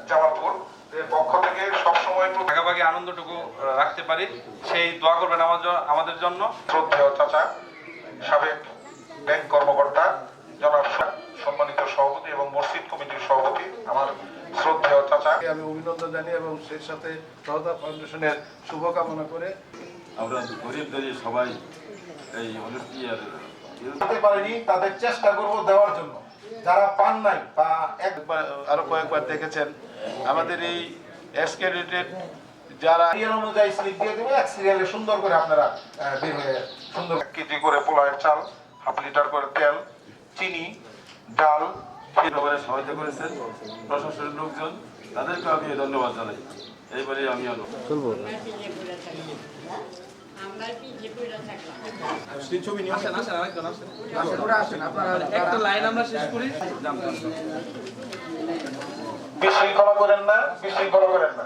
জামালপুর পক্ষ থেকে সবসময় ভাগাভাগি আনন্দটুকু রাখতে পারি সেই দোয়া করবেন আমাদের জন্য। শ্রদ্ধেয় চাচা, সাবেক ব্যাংক কর্মকর্তা, জনাব সম্মানিত সভাপতি এবং মসজিদ কমিটির সভাপতি আমার শ্রদ্ধেয় চাচাকে আমি অভিনন্দন জানাই এবং সেই সাথে সহদা ফাউন্ডেশনের শুভকামনা করে আমরা গরিব দরিব সবাই এই দিতে পারিনি, তাদের চেষ্টা করব দেওয়ার জন্য। যারা পান নাই বা একবার আরো কয়েকবার দেখেছেন আমাদের এই এক্সক্রেডিটেড যারা সিরিয়াল অনুযায়ী স্লিপ দিয়ে দেবে, এক সিরিয়ালে সুন্দর করে আপনারা বের হয়ে সুন্দর 1 কেজি করে পোলাওয়ের চাল, হাফ লিটার করে তেল, চিনি, ডাল সহায়তা করেছেন প্রশাসনের লোকজন, তাদেরকে আমি ধন্যবাদ জানাই। এইবারে আমি চলবো বিশৃঙ্খলা করেন না, বিশৃঙ্খলা করেন না।